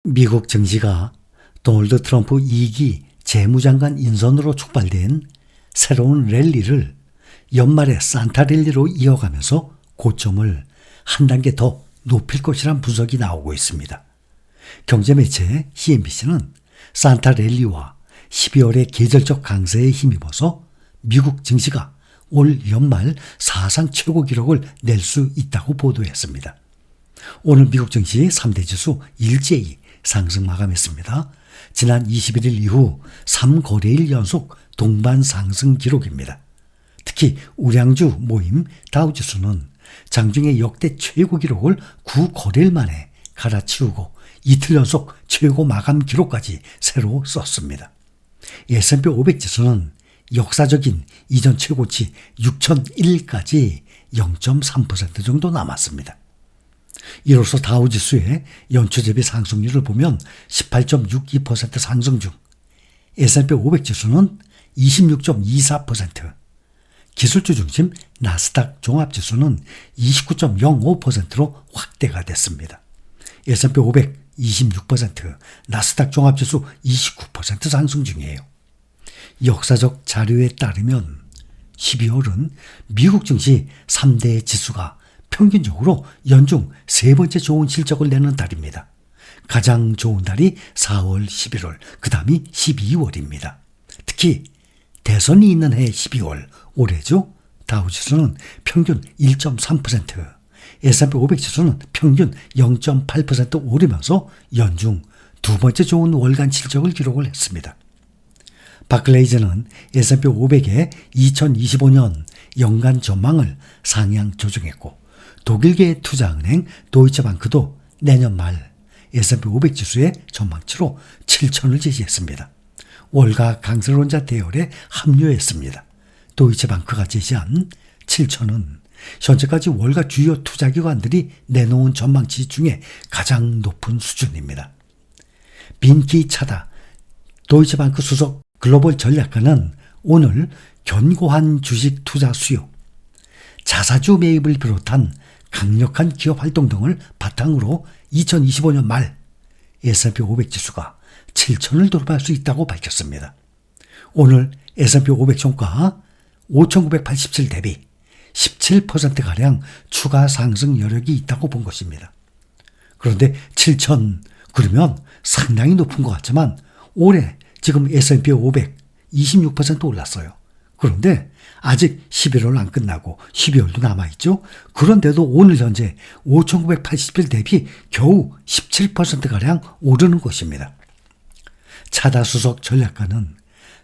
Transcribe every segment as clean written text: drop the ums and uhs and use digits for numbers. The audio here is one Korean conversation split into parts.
미국 증시가 도널드 트럼프 2기 재무장관 인선으로 촉발된 새로운 랠리를 연말에 산타 랠리로 이어가면서 고점을 한 단계 더 높일 것이란 분석이 나오고 있습니다. 경제매체 CNBC는 산타 랠리와 12월의 계절적 강세에 힘입어서 미국 증시가 올 연말 사상 최고 기록을 낼 수 있다고 보도했습니다. 오늘 미국 증시 3대 지수 일제히 상승 마감했습니다. 지난 21일 이후 3거래일 연속 동반 상승 기록입니다. 특히 우량주 모임 다우지수는 장중에 역대 최고 기록을 9거래일 만에 갈아치우고 이틀 연속 최고 마감 기록까지 새로 썼습니다. S&P 500 지수는 역사적인 이전 최고치 6001까지 0.3% 정도 남았습니다. 이로써 다우지수의 연초 대비 상승률을 보면 18.62% 상승 중 S&P 500 지수는 26.24%, 기술주 중심 나스닥 종합지수는 29.05%로 확대가 됐습니다. S&P 500 26%, 나스닥 종합지수 29% 상승 중이에요. 역사적 자료에 따르면 12월은 미국 증시 3대 지수가 평균적으로 연중 세 번째 좋은 실적을 내는 달입니다. 가장 좋은 달이 4월, 11월, 그 다음이 12월입니다. 특히 대선이 있는 해 12월, 올해죠. 다우지수는 평균 1.3%, S&P 500 지수는 평균 0.8% 오르면서 연중 두 번째 좋은 월간 실적을 기록을 했습니다. 바클레이즈는 S&P 500의 2025년 연간 전망을 상향 조정했고 독일계 투자은행 도이체방크도 내년 말 S&P 500 지수의 전망치로 7천을 제시했습니다. 월가 강세론자 대열에 합류했습니다. 도이체방크가 제시한 7천은 현재까지 월가 주요 투자기관들이 내놓은 전망치 중에 가장 높은 수준입니다. 빈키 차다 도이체방크 수석 글로벌 전략가는 오늘 견고한 주식 투자 수요, 자사주 매입을 비롯한 강력한 기업 활동 등을 바탕으로 2025년 말 S&P 500 지수가 7천을 돌파할 수 있다고 밝혔습니다. 오늘 S&P 500 종가 5,987 대비 17%가량 추가 상승 여력이 있다고 본 것입니다. 그런데 7천 그러면 상당히 높은 것 같지만 올해 지금 S&P 500 26% 올랐어요. 그런데 아직 11월 안 끝나고 12월도 남아있죠. 그런데도 오늘 현재 5,981 대비 겨우 17%가량 오르는 것입니다. 차다 수석 전략가는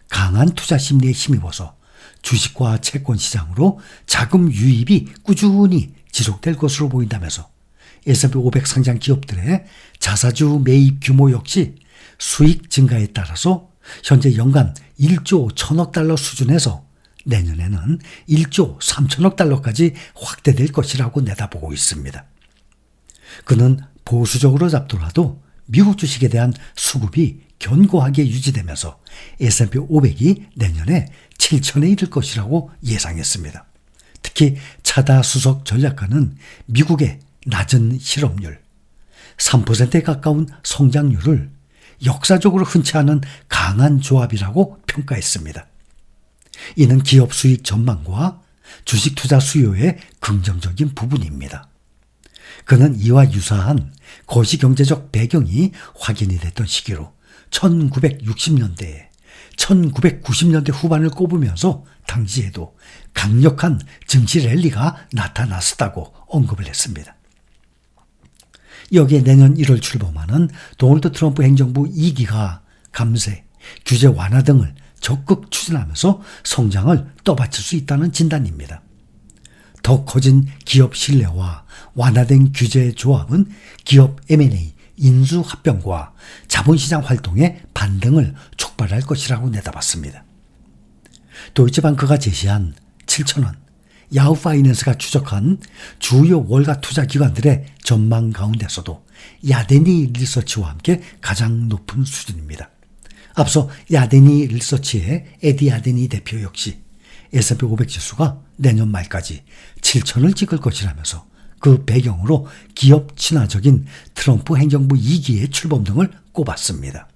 강한 투자 심리에 힘입어서 주식과 채권 시장으로 자금 유입이 꾸준히 지속될 것으로 보인다면서 S&P 500 상장 기업들의 자사주 매입 규모 역시 수익 증가에 따라서 현재 연간 1조 1천억 달러 수준에서 내년에는 1조 3천억 달러까지 확대될 것이라고 내다보고 있습니다. 그는 보수적으로 잡더라도 미국 주식에 대한 수급이 견고하게 유지되면서 S&P 500이 내년에 7천에 이를 것이라고 예상했습니다. 특히 차다 수석 전략가는 미국의 낮은 실업률, 3%에 가까운 성장률을 역사적으로 흔치 않은 강한 조합이라고 평가했습니다. 이는 기업 수익 전망과 주식 투자 수요의 긍정적인 부분입니다. 그는 이와 유사한 거시경제적 배경이 확인이 됐던 시기로 1960년대에 1990년대 후반을 꼽으면서 당시에도 강력한 증시 랠리가 나타났었다고 언급을 했습니다. 여기에 내년 1월 출범하는 도널드 트럼프 행정부 2기가 감세, 규제 완화 등을 적극 추진하면서 성장을 떠받칠 수 있다는 진단입니다. 더 커진 기업 신뢰와 완화된 규제 조합은 기업 M&A, 인수 합병과 자본시장 활동의 반등을 촉발할 것이라고 내다봤습니다. 도이체방크가 제시한 7천원, 야후파이낸스가 추적한 주요 월가 투자 기관들의 전망 가운데서도 야데니 리서치와 함께 가장 높은 수준입니다. 앞서 야데니 리서치의 에디 야데니 대표 역시 S&P 500 지수가 내년 말까지 7천을 찍을 것이라면서 그 배경으로 기업 친화적인 트럼프 행정부 2기의 출범 등을 꼽았습니다.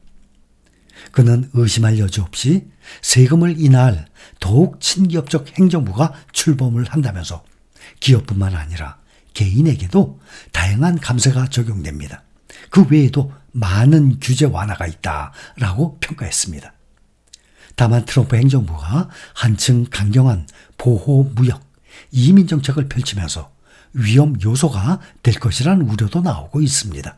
그는 의심할 여지 없이 세금을 인하할 더욱 친기업적 행정부가 출범을 한다면서 기업뿐만 아니라 개인에게도 다양한 감세가 적용됩니다. 그 외에도 많은 규제 완화가 있다라고 평가했습니다. 다만 트럼프 행정부가 한층 강경한 보호 무역, 이민 정책을 펼치면서 위험 요소가 될 것이라는 우려도 나오고 있습니다.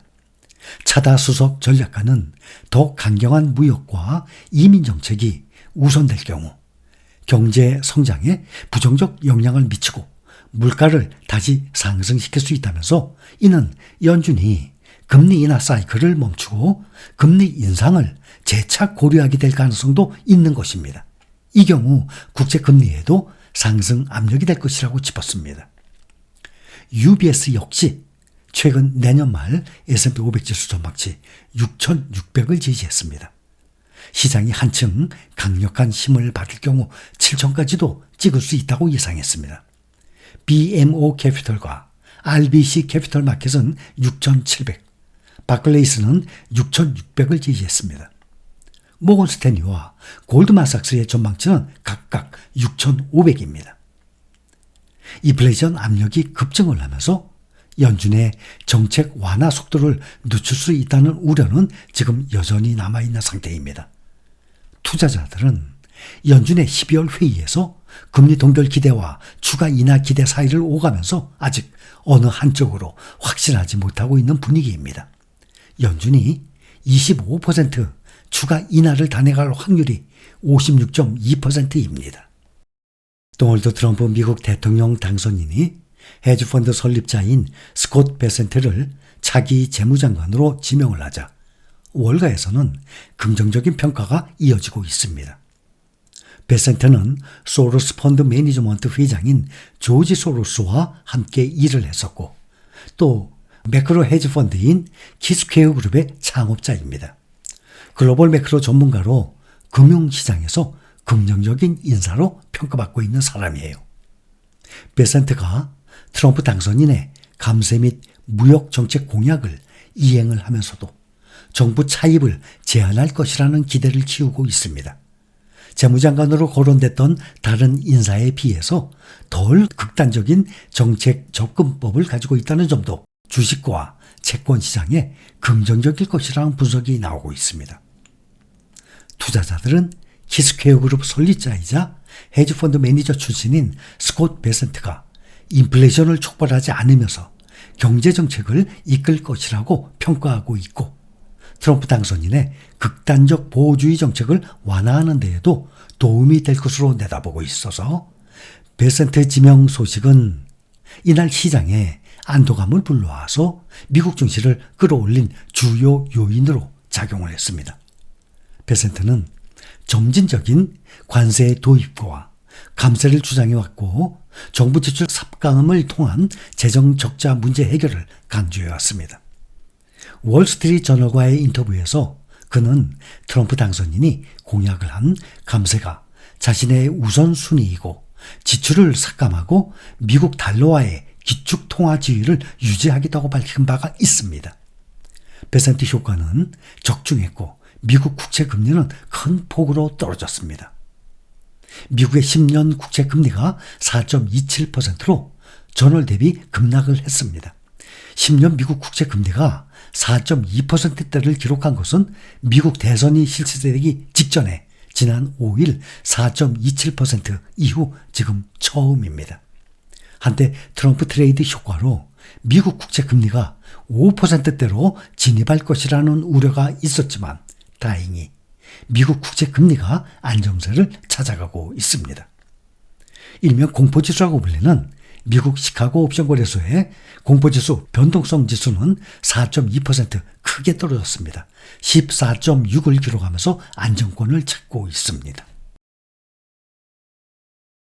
차다 수석 전략가는 더 강경한 무역과 이민 정책이 우선될 경우 경제 성장에 부정적 영향을 미치고 물가를 다시 상승시킬 수 있다면서 이는 연준이 금리 인하 사이클을 멈추고 금리 인상을 재차 고려하게 될 가능성도 있는 것입니다. 이 경우 국제 금리에도 상승 압력이 될 것이라고 짚었습니다. UBS 역시 최근 내년 말 S&P 500 지수 전망치 6,600을 지지했습니다. 시장이 한층 강력한 힘을 받을 경우 7,000까지도 찍을 수 있다고 예상했습니다. BMO 캐피털과 RBC 캐피털 마켓은 6,700, 바클레이스는 6,600을 지지했습니다. 모건 스탠리와 골드만삭스의 전망치는 각각 6,500입니다. 인플레이션 압력이 급증을 하면서 연준의 정책 완화 속도를 늦출 수 있다는 우려는 지금 여전히 남아있는 상태입니다. 투자자들은 연준의 12월 회의에서 금리 동결 기대와 추가 인하 기대 사이를 오가면서 아직 어느 한쪽으로 확신하지 못하고 있는 분위기입니다. 연준이 25% 추가 인하를 단행할 확률이 56.2%입니다. 도널드 트럼프 미국 대통령 당선인이 헤지펀드 설립자인 스콧 베센트를 차기 재무장관으로 지명을 하자 월가에서는 긍정적인 평가가 이어지고 있습니다. 베센트는 소로스 펀드 매니지먼트 회장인 조지 소로스와 함께 일을 했었고 또 매크로 헤지펀드인 키스퀘어 그룹의 창업자입니다. 글로벌 매크로 전문가로 금융시장에서 긍정적인 인사로 평가받고 있는 사람이에요. 베센트가 트럼프 당선인의 감세 및 무역 정책 공약을 이행을 하면서도 정부 차입을 제한할 것이라는 기대를 키우고 있습니다. 재무장관으로 거론됐던 다른 인사에 비해서 덜 극단적인 정책 접근법을 가지고 있다는 점도 주식과 채권 시장에 긍정적일 것이라는 분석이 나오고 있습니다. 투자자들은 키스퀘어 그룹 설립자이자 헤지펀드 매니저 출신인 스콧 베센트가 인플레이션을 촉발하지 않으면서 경제정책을 이끌 것이라고 평가하고 있고 트럼프 당선인의 극단적 보호주의 정책을 완화하는 데에도 도움이 될 것으로 내다보고 있어서 베센트 지명 소식은 이날 시장에 안도감을 불러와서 미국 증시를 끌어올린 주요 요인으로 작용을 했습니다. 베센트는 점진적인 관세 도입과 감세를 주장해왔고 정부 지출 삭감을 통한 재정 적자 문제 해결을 강조해왔습니다. 월스트리트 저널과의 인터뷰에서 그는 트럼프 당선인이 공약을 한 감세가 자신의 우선순위이고 지출을 삭감하고 미국 달러와의 기축 통화 지위를 유지하겠다고 밝힌 바가 있습니다. 베센트 효과는 적중했고 미국 국채 금리는 큰 폭으로 떨어졌습니다. 미국의 10년 국채 금리가 4.27%로 전월 대비 급락을 했습니다. 10년 미국 국채 금리가 4.2%대를 기록한 것은 미국 대선이 실시되기 직전에 지난 5일 4.27% 이후 지금 처음입니다. 한때 트럼프 트레이드 효과로 미국 국채 금리가 5%대로 진입할 것이라는 우려가 있었지만 다행히 미국 국채 금리가 안정세를 찾아가고 있습니다. 일명 공포지수라고 불리는 미국 시카고 옵션 거래소의 공포지수 변동성 지수는 4.2% 크게 떨어졌습니다. 14.6을 기록하면서 안정권을 찾고 있습니다.